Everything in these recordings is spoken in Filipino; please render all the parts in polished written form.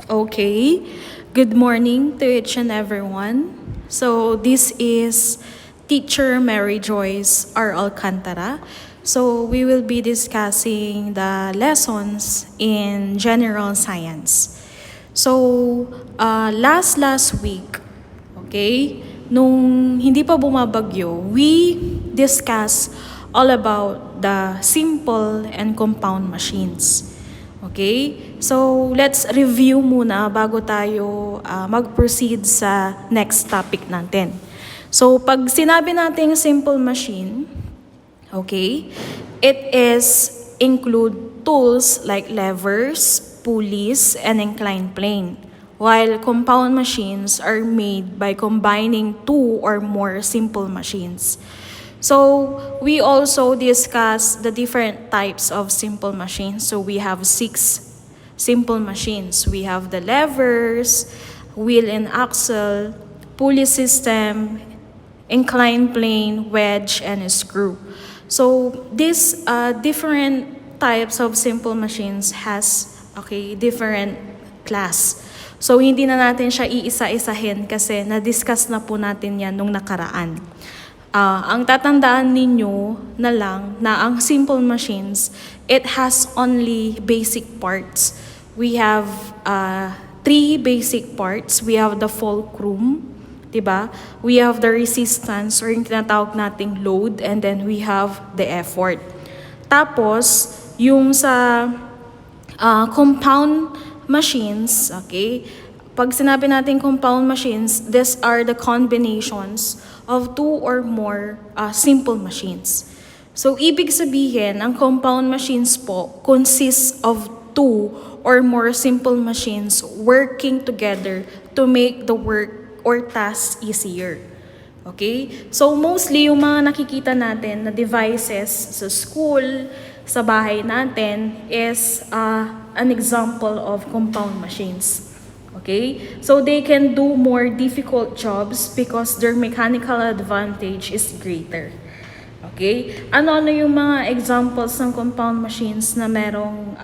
Okay, good morning to each and everyone. So this is Teacher Mary Joyce R. Alcantara. So we will be discussing the lessons in general science. So last week, okay, nung hindi pa bumabagyo, we discussed all about the simple and compound machines. Okay? So, let's review muna bago tayo mag-proceed sa next topic natin. So, pag sinabi natin simple machine, okay, it is include tools like levers, pulleys, and inclined plane. While compound machines are made by combining two or more simple machines. So, we also discuss the different types of simple machines. So, we have 6 simple machines. We have the levers, wheel and axle, pulley system, inclined plane, wedge, and a screw. So, these different types of simple machines has different class. So, hindi na natin siya iisa-isahin kasi na-discuss na po natin yan nung nakaraan. Ang tatandaan ninyo na lang na ang simple machines, it has only basic parts. We have 3 basic parts. We have the fulcrum, diba? We have the resistance or yung tinatawag nating load, and then we have the effort. Tapos, yung sa compound machines, okay? Pag sinabi natin compound machines, these are the combinations of 2 or more simple machines. So, ibig sabihin, ang compound machines po consists of 2 or more simple machines working together to make the work or task easier. Okay? So, mostly yung mga nakikita natin na devices sa school, sa bahay natin is an example of compound machines. Okay? So they can do more difficult jobs because their mechanical advantage is greater. Okay? Ano-ano yung mga examples ng compound machines na merong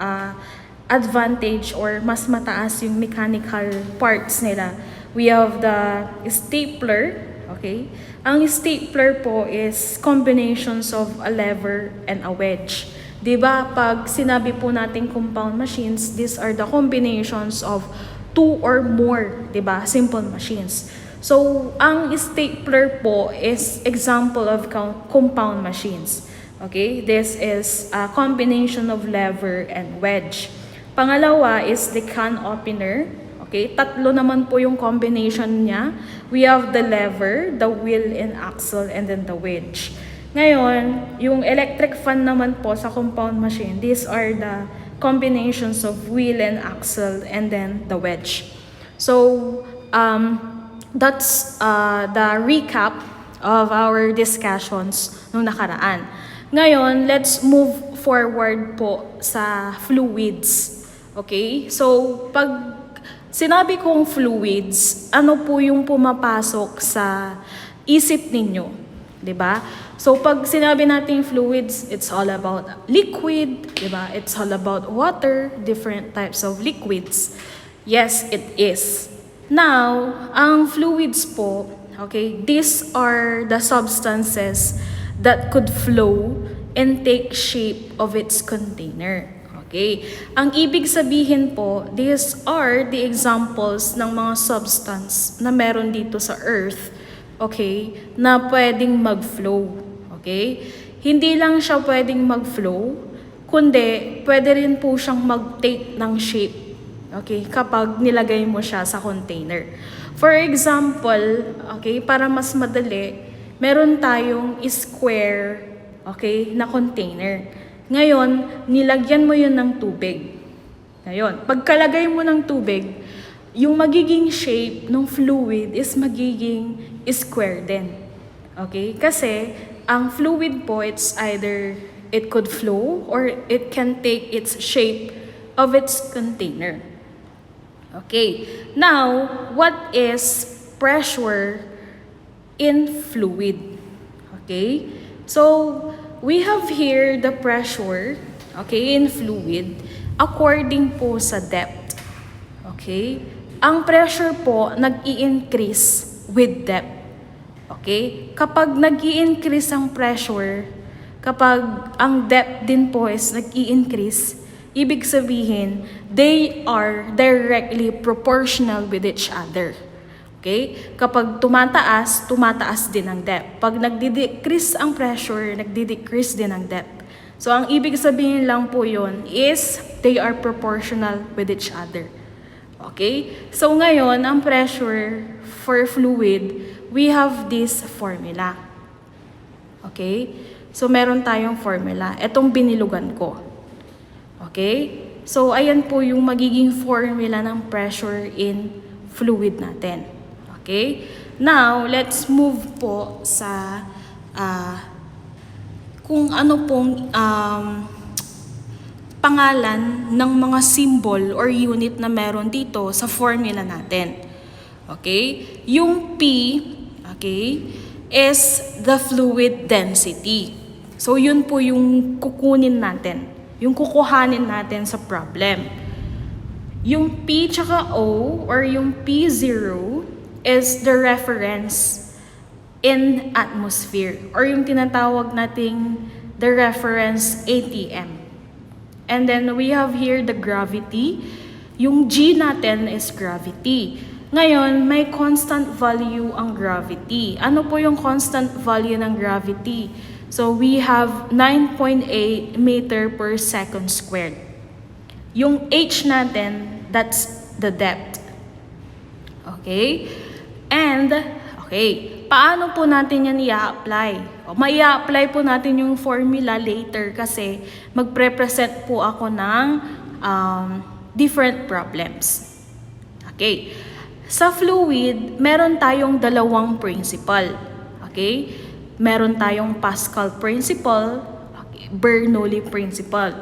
advantage or mas mataas yung mechanical parts nila? We have the stapler. Okay? Ang stapler po is combinations of a lever and a wedge. Diba? Pag sinabi po natin compound machines, these are the combinations of 2 or more, diba? Simple machines. So, ang stapler po is example of compound machines. Okay? This is a combination of lever and wedge. Pangalawa is the can opener. Okay? 3 naman po yung combination niya. We have the lever, the wheel and axle, and then the wedge. Ngayon, yung electric fan naman po sa compound machine, these are the combinations of wheel and axle and then the wedge. So, that's the recap of our discussions nung nakaraan. Ngayon, let's move forward po sa fluids. Okay? So, pag sinabi kong fluids, ano po yung pumapasok sa isip ninyo? 'Di ba? So, pag sinabi natin fluids, it's all about liquid, diba? It's all about water, different types of liquids. Yes, it is. Now, ang fluids po, okay, these are the substances that could flow and take shape of its container. Okay? Ang ibig sabihin po, these are the examples ng mga substance na meron dito sa Earth, okay, na pwedeng mag-flow. Okay? Hindi lang siya pwedeng mag-flow, kundi pwede rin po siyang mag-take ng shape. Okay? Kapag nilagay mo siya sa container. For example, okay, para mas madali, meron tayong square, okay, na container. Ngayon, nilagyan mo yun ng tubig. Ngayon, pagkalagay mo ng tubig, yung magiging shape ng fluid is magiging square din. Okay? Kasi, ang fluid po, it's either it could flow or it can take its shape of its container. Okay. Now, what is pressure in fluid? Okay. So, we have here the pressure, okay, in fluid according po sa depth. Okay? Ang pressure po nag-i-increase with depth. Okay? Kapag nag-i-increase ang pressure, kapag ang depth din po is nag-i-increase, ibig sabihin, they are directly proportional with each other. Okay? Kapag tumataas, tumataas din ang depth. Pag nagdi-decrease ang pressure, nagdi-decrease din ang depth. So, ang ibig sabihin lang po yun is they are proportional with each other. Okay? So, ngayon, ang pressure for fluid, we have this formula. Okay? So, meron tayong formula. Itong binilugan ko. Okay? So, ayan po yung magiging formula ng pressure in fluid natin. Okay? Now, let's move po sa kung ano pong pangalan ng mga symbol or unit na meron dito sa formula natin. Okay? Yung P, okay, is the fluid density. So, yun po yung kukunin natin. Yung kukuhanin natin sa problem. Yung P tsaka O or yung P0 is the reference in atmosphere or yung tinatawag nating the reference ATM. And then we have here the gravity. Yung G natin is gravity. Ngayon, may constant value ang gravity. Ano po yung constant value ng gravity? So we have 9.8 meter per second squared. Yung H natin, that's the depth. Okay? And, okay, paano po natin yan i-apply? Mai-apply po natin yung formula later kasi magpre-present po ako ng different problems. Okay. Sa fluid, meron tayong dalawang principle. Okay? Meron tayong Pascal principle, okay, Bernoulli principle.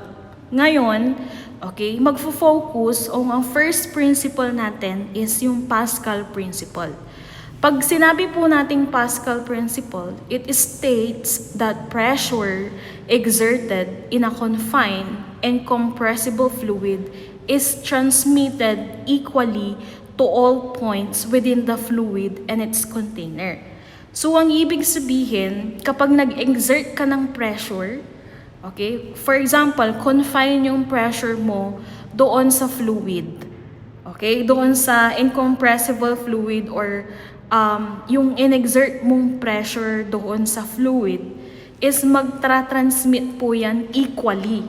Ngayon, okay, magfo-focus o ang first principle natin is yung Pascal principle. Pag sinabi po nating Pascal principle, it states that pressure exerted in a confined and compressible fluid is transmitted equally to all points within the fluid and its container. So, ang ibig sabihin, kapag nag-exert ka ng pressure, okay, for example, confine yung pressure mo doon sa fluid. Okay, doon sa incompressible fluid or yung in-exert mong pressure doon sa fluid is magtra-transmit po yan equally.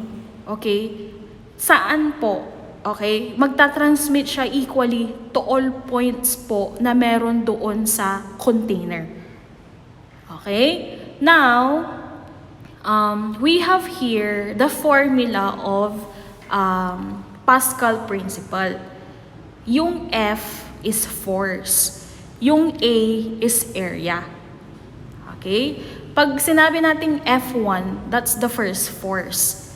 Okay? Saan po? Okay? Magta-transmit siya equally to all points po na meron doon sa container. Okay? Now, we have here the formula of Pascal principle. Yung F is force. Yung A is area. Okay? Pag sinabi nating F1, that's the first force.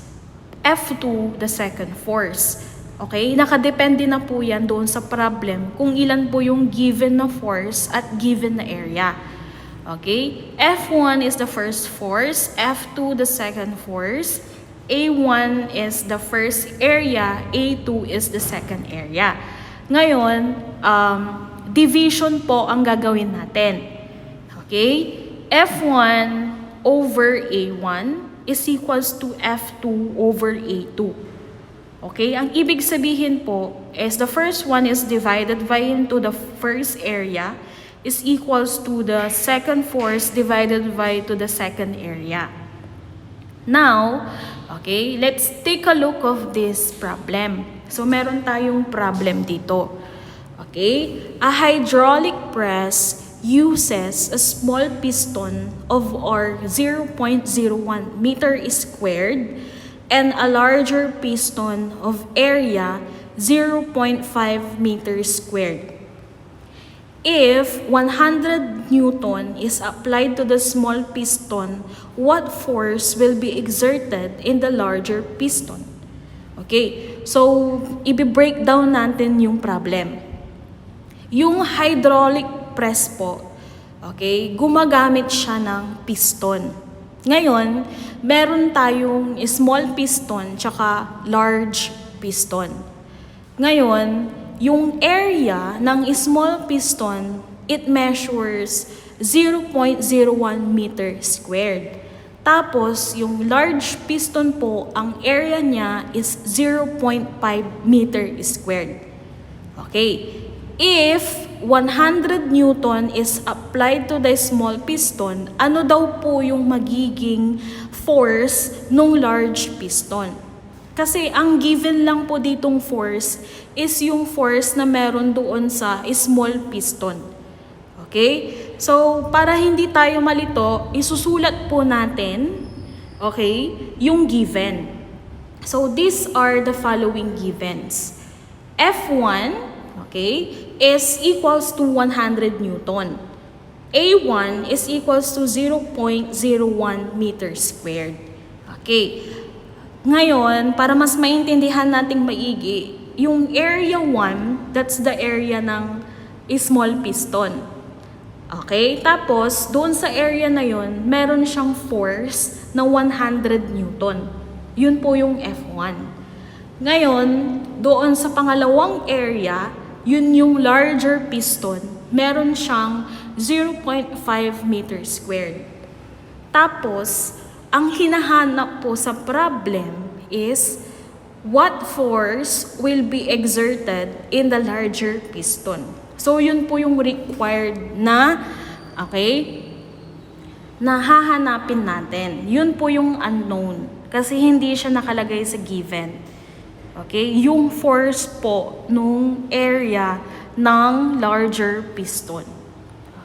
F2, the second force. Okay? Nakadepende na po yan doon sa problem kung ilan po yung given na force at given na area. Okay? F1 is the first force, F2 the second force, A1 is the first area, A2 is the second area. Ngayon, division po ang gagawin natin. Okay? F1 over A1 is equals to F2 over A2. Okay? Ang ibig sabihin po is the first one is divided by into the first area is equals to the second force divided by to the second area. Now, okay, let's take a look of this problem. So, meron tayong problem dito. Okay? A hydraulic press uses a small piston of or 0.01 meter squared and a larger piston of area 0.5 meter squared. If 100 Newton is applied to the small piston, what force will be exerted in the larger piston? Okay, so i-break down natin yung problem. Yung hydraulic press po, okay, gumagamit siya ng piston. Ngayon, meron tayong small piston tsaka large piston. Ngayon, yung area ng small piston, it measures 0.01 meter squared. Tapos, yung large piston po, ang area niya is 0.5 meter squared. Okay. If 100 Newton is applied to the small piston, ano daw po yung magiging force nung large piston? Kasi ang given lang po ditong force is yung force na meron doon sa small piston. Okay? So, para hindi tayo malito, isusulat po natin, okay, yung given. So, these are the following givens. F1, okay, is equals to 100 Newton. A1 is equals to 0.01 meter squared. Okay. Ngayon, para mas maintindihan nating maigi, yung area 1, that's the area ng small piston. Okay? Tapos, doon sa area na yon, meron siyang force na 100 Newton. Yun po yung F1. Ngayon, doon sa pangalawang area, yun yung larger piston, meron siyang 0.5 meter squared. Tapos, ang hinahanap po sa problem is what force will be exerted in the larger piston. So, yun po yung required na, okay, na hahanapin natin. Yun po yung unknown kasi hindi siya nakalagay sa given. Okay? Yung force po nung area ng larger piston.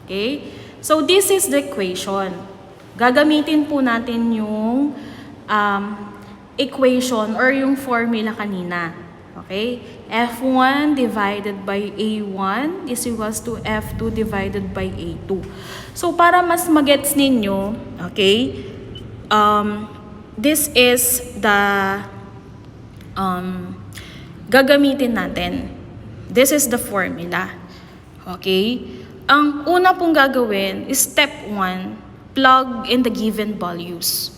Okay? So, this is the equation. Gagamitin po natin yung equation or yung formula kanina. Okay? F1 divided by A1 is equals to F2 divided by A2. So, para mas magets ninyo, okay, this is the gagamitin natin. This is the formula. Okay? Ang una pong gagawin is step 1, plug in the given values.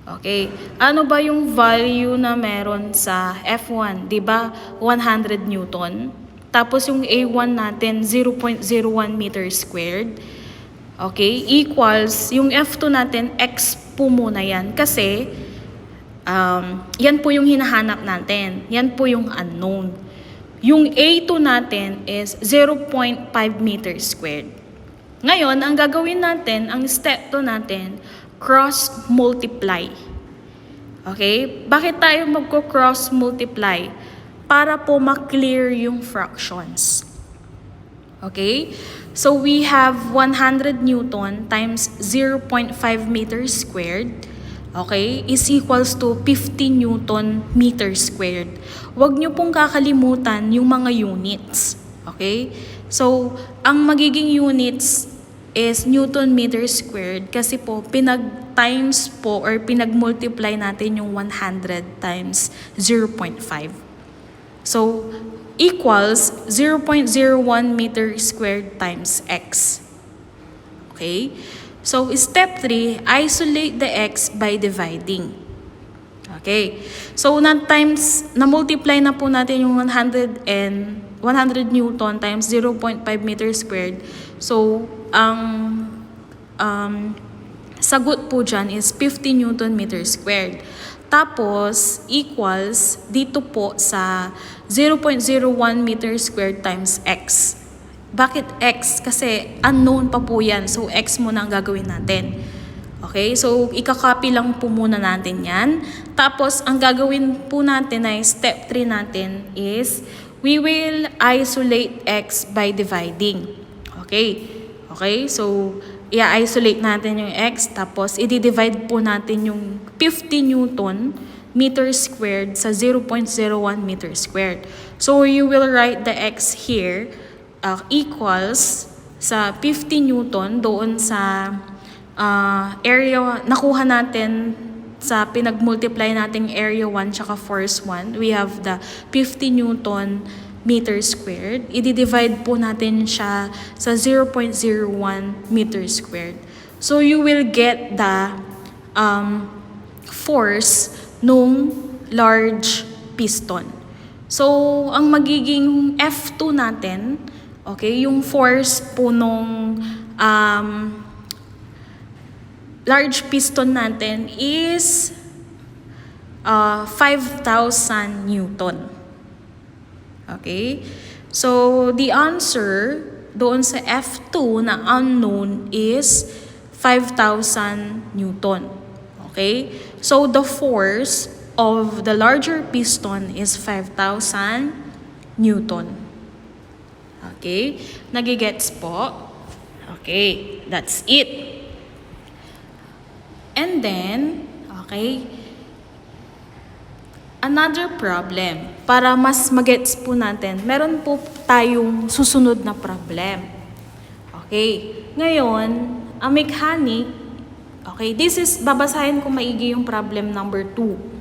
Okay? Ano ba yung value na meron sa F1? Diba? 100 Newton. Tapos yung A1 natin, 0.01 meter squared. Okay? Equals, yung F2 natin, X po muna yan. Kasi, yan po yung hinahanap natin. Yan po yung unknown. Yung A2 natin is 0.5 meter squared. Ngayon, ang gagawin natin, ang step 2 natin, cross multiply. Okay? Bakit tayo magko-cross multiply? Para po ma-clear yung fractions. Okay? So, we have 100 Newton times 0.5 meters squared, okay, is equals to 50 Newton meter squared. Huwag nyo pong kakalimutan yung mga units. Okay? So, ang magiging units is Newton meter squared kasi po pinag-times po or pinag-multiply natin yung 100 times 0.5. So, equals 0.01 meter squared times x. Okay? So, step 3, isolate the x by dividing. Okay? So, na-multiply na po natin yung 100 Newton times 0.5 meter squared. So, ang sagot po dyan is 50 Newton meter squared. Tapos, equals dito po sa 0.01 meter squared times x. Bakit x? Kasi unknown pa po yan. So, x muna ang gagawin natin. Okay? So, ikakopy lang po muna natin yan. Tapos, ang gagawin po natin ay step 3 natin is we will isolate x by dividing. Okay? Okay? So, i-isolate natin yung x. Tapos, i-divide po natin yung 50 Newton meter squared sa 0.01 meter squared. So, you will write the x here equals sa 50 Newton doon sa area nakuha natin sa pinag-multiply nating area 1 tsaka force 1. We have the 50 Newton meter squared. I-divide po natin siya sa 0.01 meter squared. So, you will get the force nung large piston. So, ang magiging F2 natin, okay, yung force po nung large piston natin is 5,000 Newton. Okay? So, the answer doon sa F2 na unknown is 5,000 Newton. Okay? So, the force of the larger piston is 5,000 Newton. Okay? Nagigets po? Okay, that's it. And then, okay, another problem. Para mas magets po natin, meron po tayong susunod na problem. Okay, ngayon, ang mechanic, okay, babasahin ko maigi yung problem number 2.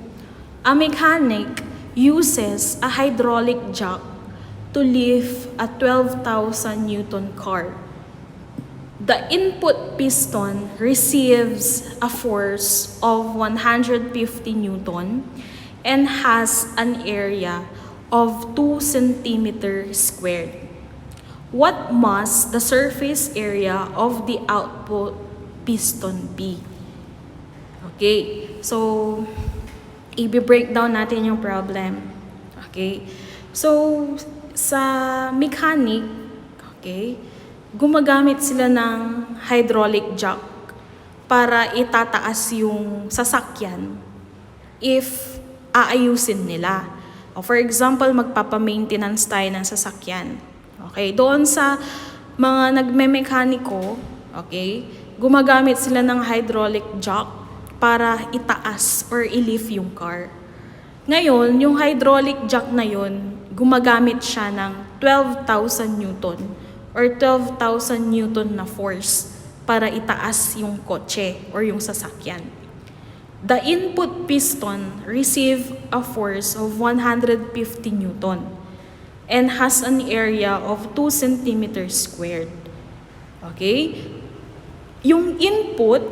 A mechanic uses a hydraulic jack to lift a 12,000 Newton car. The input piston receives a force of 150 Newton and has an area of 2 centimeters squared. What must the surface area of the output piston be? Okay, so i-breakdown natin yung problem. Okay? So, sa mechanic, okay, gumagamit sila ng hydraulic jack para itataas yung sasakyan if aayusin nila. O for example, magpapa-maintenance tayo ng sasakyan. Okay? Doon sa mga nagme-mekaniko, okay, gumagamit sila ng hydraulic jack para itaas or i-lift yung car. Ngayon, yung hydraulic jack na yun, gumagamit siya ng 12,000 Newton or 12,000 Newton na force para itaas yung kotse or yung sasakyan. The input piston receive a force of 150 Newton and has an area of 2 centimeters squared. Okay? Yung input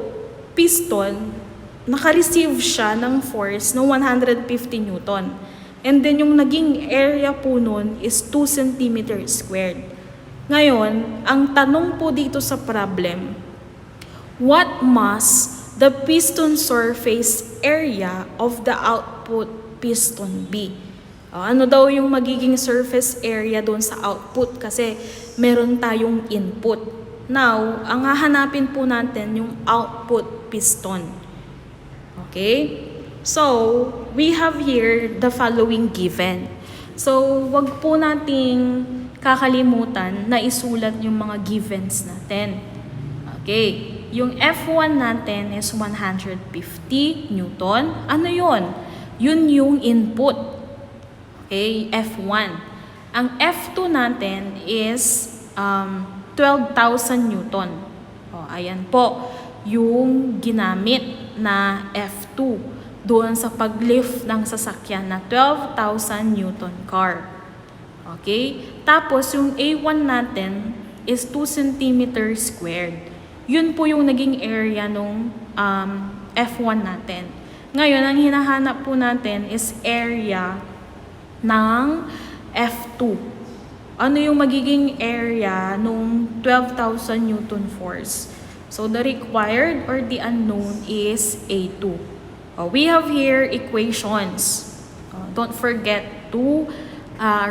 piston, naka-receive siya ng force ng 150 Newton. And then yung naging area po nun is 2 centimeters squared. Ngayon, ang tanong po dito sa problem, what must the piston surface area of the output piston be? Ano daw yung magiging surface area doon sa output kasi meron tayong input. Now, ang hahanapin po natin yung output piston. Okay? So, we have here the following given. So, wag po nating kakalimutan na isulat yung mga givens natin. Okay? Yung F1 natin is 150 Newton. Ano yun? Yun yung input. Okay? F1. Ang F2 natin is 12,000 Newton. O, ayan po. Yung ginamit na F2 doon sa paglift ng sasakyan na 12,000 Newton car. Okay? Tapos yung A1 natin is 2 centimeters squared. Yun po yung naging area nung F1 natin. Ngayon, ang hinahanap po natin is area ng F2. Ano yung magiging area nung 12,000 Newton force? So, the required or the unknown is A2. We have here equations. Don't forget to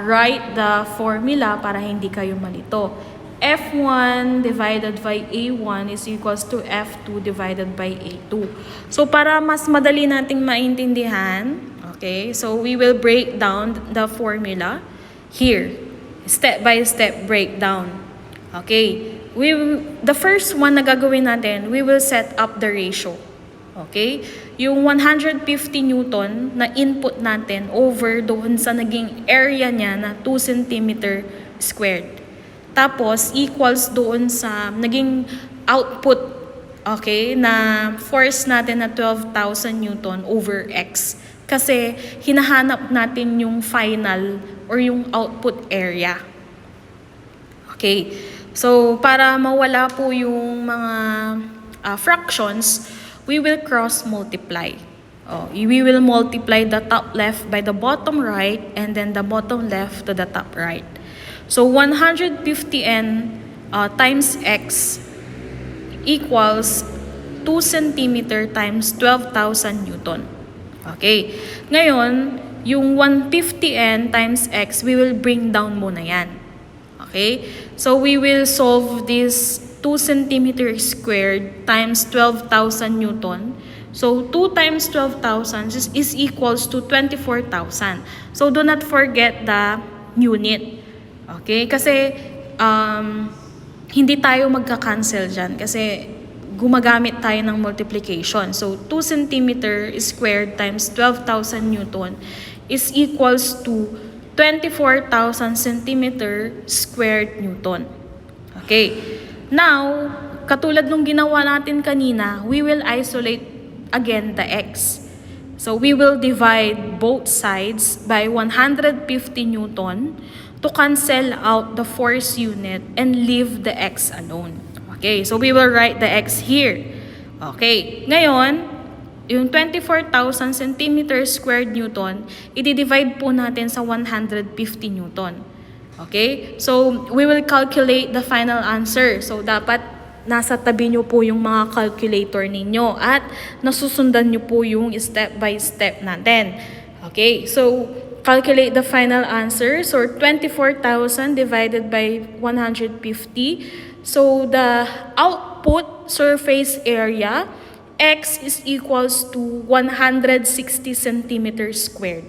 write the formula para hindi kayo malito. F1 divided by A1 is equals to F2 divided by A2. So, para mas madali nating maintindihan, okay, so we will break down the formula here. Step-by-step breakdown. Okay. The first one na gagawin natin, we will set up the ratio. Okay? Yung 150 Newton na input natin over doon sa naging area niya na 2 cm squared. Tapos, equals doon sa naging output, okay, na force natin na 12,000 Newton over X. Kasi, hinahanap natin yung final or yung output area. Okay? So, para mawala po yung mga fractions, we will cross-multiply. Oh, we will multiply the top left by the bottom right and then the bottom left to the top right. So 150N times X equals 2 centimeter times 12,000 Newton. Okay. Ngayon, yung 150N times X, we will bring down muna yan. Okay. So we will solve this 2 centimeter squared times 12,000 Newton. So 2 times 12,000 is equals to 24,000. So do not forget the unit. Okay? Kasi hindi tayo magka-cancel dyan kasi gumagamit tayo ng multiplication. So 2 centimeter squared times 12,000 Newton is equals to 24,000 centimeter squared Newton. Okay. Now, katulad nung ginawa natin kanina, we will isolate again the X. So we will divide both sides by 150 Newton to cancel out the force unit and leave the X alone. Okay, so we will write the X here. Okay, ngayon, yung 24,000 centimeter squared Newton, i-divide po natin sa 150 Newton. Okay, so we will calculate the final answer. So dapat nasa tabi nyo po yung mga calculator ninyo at nasusundan nyo po yung step by step natin. Okay, so calculate the final answer. So 24,000 divided by 150. So the output surface area, X is equals to 160 centimeters squared.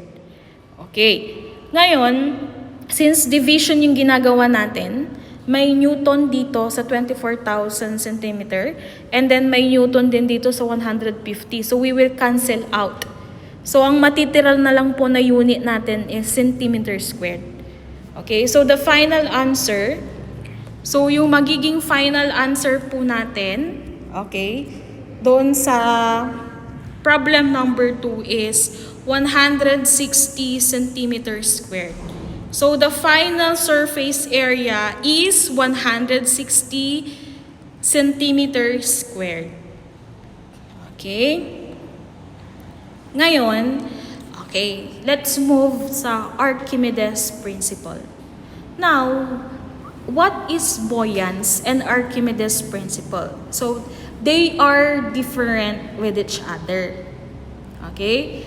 Okay, ngayon, since division yung ginagawa natin, may Newton dito sa 24,000 centimeter and then may Newton din dito sa 150. So we will cancel out. So ang matitira na lang po na unit natin is centimeter squared. Okay, so the final answer, so yung magiging final answer po natin, okay, doon sa problem number 2 is 160 centimeters squared. So the final surface area is 160 centimeters squared. Okay? Ngayon, okay, let's move sa Archimedes principle. Now, what is buoyance and Archimedes principle? So, they are different with each other. Okay?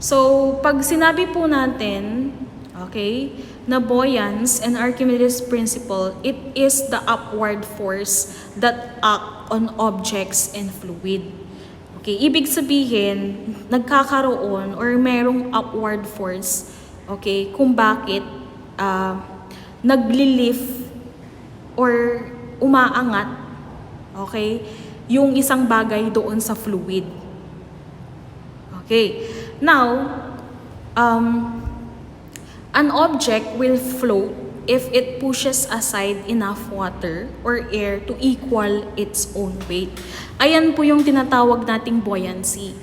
So, pag sinabi po natin, okay, na buoyance and Archimedes principle, it is the upward force that act on objects and fluid. Okay, ibig sabihin, nagkakaroon or merong upward force, okay, kung bakit nagli-lift or umaangat, okay, yung isang bagay doon sa fluid. Okay, now, an object will float if it pushes aside enough water or air to equal its own weight. Ayan po yung tinatawag nating buoyancy.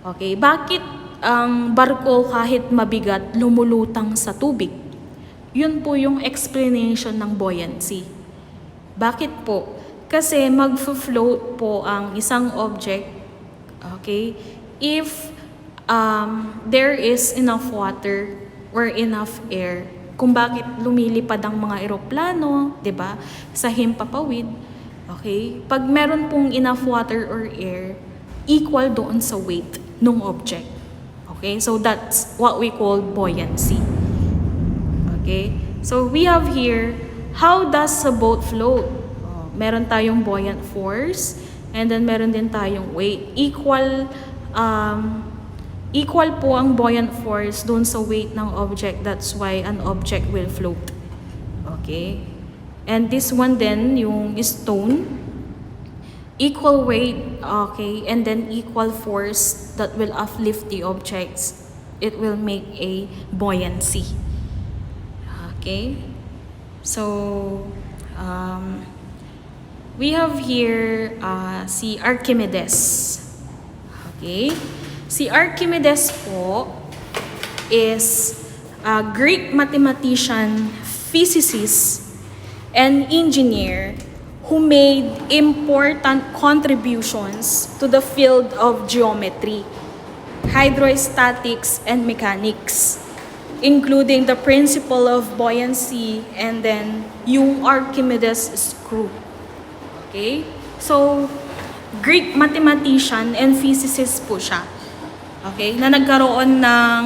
Okay, bakit ang barko kahit mabigat lumulutang sa tubig? Yun po yung explanation ng buoyancy. Bakit po? Kasi mag-float po ang isang object, okay, if there is enough water or enough air. Kung bakit lumilipad ang mga eroplano, 'di ba? Sa himpapawid. Okay? Pag meron pong enough water or air, equal doon sa weight ng object. Okay? So that's what we call buoyancy. Okay? So we have here, how does a boat float? Meron tayong buoyant force and then meron din tayong weight. Equal po ang buoyant force doon sa weight ng object. That's why an object will float. Okay? And this one then, yung stone, equal weight, okay, and then equal force that will uplift the objects. It will make a buoyancy. Okay? So, we have here si Archimedes. Okay? Si Archimedes po is a Greek mathematician, physicist, and engineer who made important contributions to the field of geometry. hydrostatics, and mechanics, including the principle of buoyancy and then yung Archimedes screw. Okay? So, Greek mathematician and physicist po siya. Okay? Na nagkaroon ng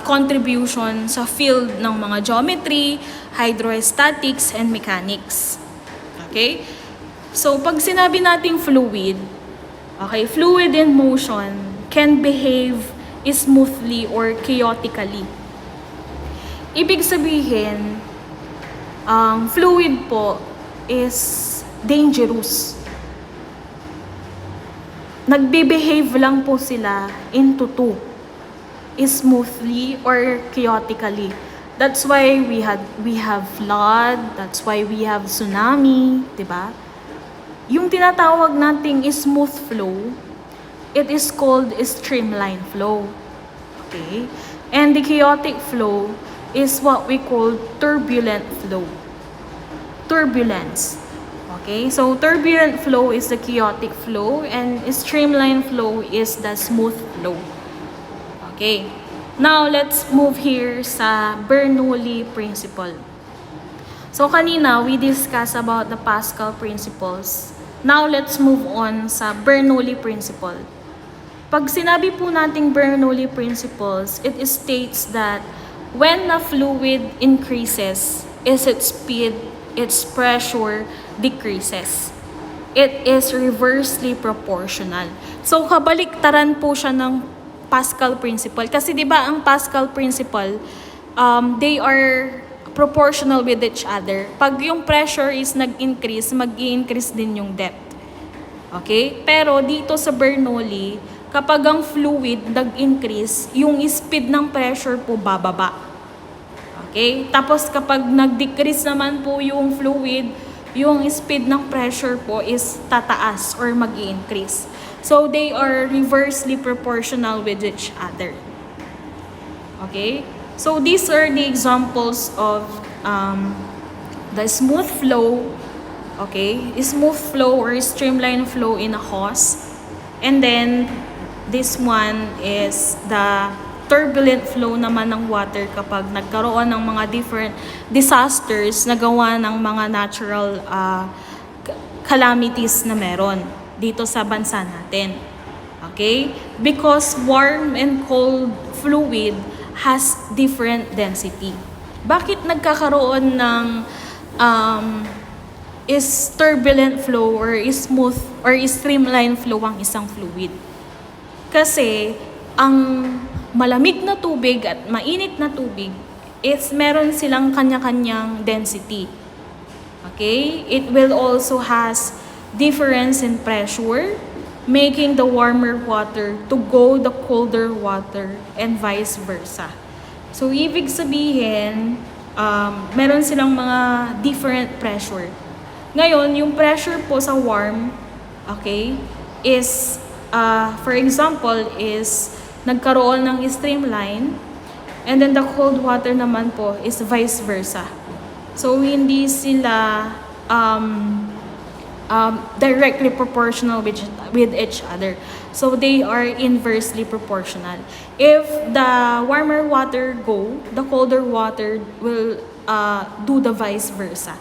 contribution sa field ng mga geometry, hydrostatics, and mechanics. Okay? So, pag sinabi nating fluid, okay, fluid in motion can behave smoothly or chaotically. Ibig sabihin, fluid po is dangerous. Nagbe-behave lang po sila into two, smoothly or chaotically. That's why we have flood, that's why we have tsunami, 'di ba? Yung tinatawag nating smooth flow, it is called streamline flow. Okay? And the chaotic flow is what we call turbulent flow. Turbulence. Okay? So, turbulent flow is the chaotic flow and streamline flow is the smooth flow. Okay. Now, let's move here sa Bernoulli principle. So, kanina, we discussed about the Pascal principles. Now, let's move on sa Bernoulli principle. Pag sinabi po nating Bernoulli principles, it states that when a fluid increases, its speed, its pressure decreases. It is reversely proportional. So, kabaliktaran po siya ng Pascal principle. Kasi di ba ang Pascal principle, they are proportional with each other. Pag yung pressure is nag-increase, mag-i-increase din yung depth. Okay? Pero dito sa Bernoulli, kapag ang fluid nag-increase, yung speed ng pressure po bababa. Okay? Tapos kapag nag-decrease naman po yung fluid, yung speed ng pressure po is tataas or mag-i-increase. So, they are reversely proportional with each other. Okay? So, these are the examples of the smooth flow, okay? Smooth flow or streamline flow in a hose. And then, this one is the turbulent flow naman ng water kapag nagkaroon ng mga different disasters na gawa ng mga natural calamities na meron dito sa bansa natin. Okay? Because warm and cold fluid has different density. Bakit nagkakaroon ng is turbulent flow or is smooth or is streamline flow ang isang fluid? Kasi ang malamig na tubig at mainit na tubig is meron silang kanya-kanyang density. Okay? It will also has difference in pressure, making the warmer water to go the colder water and vice versa. So, ibig sabihin, meron silang mga different pressure. Ngayon, yung pressure po sa warm, okay, is, for example, is nagkaroon ng streamline, and then the cold water naman po is vice versa. So, hindi sila directly proportional with each other. So, they are inversely proportional. If the warmer water go, the colder water will do the vice versa.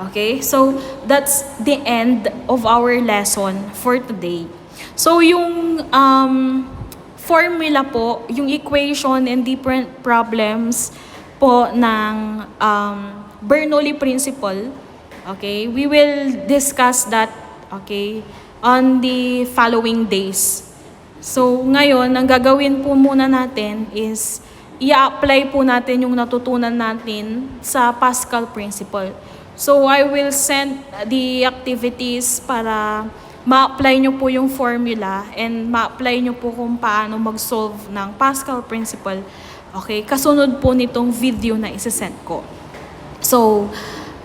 Okay? So, that's the end of our lesson for today. So, yung formula po, yung equation and different problems po ng Bernoulli principle, okay, we will discuss that, okay, on the following days. So, ngayon, ang gagawin po muna natin is i-apply po natin yung natutunan natin sa Pascal principle. So, I will send the activities para ma-apply nyo po yung formula and ma-apply nyo po kung paano mag-solve ng Pascal principle. Okay, kasunod po nitong video na isa-send ko. So,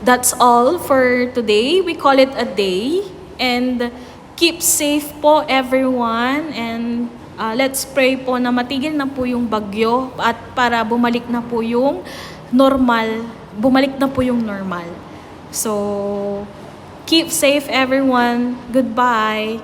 that's all for today. We call it a day. And keep safe po everyone. And let's pray po na matigil na po yung bagyo at para bumalik na po yung normal. So, keep safe everyone. Goodbye.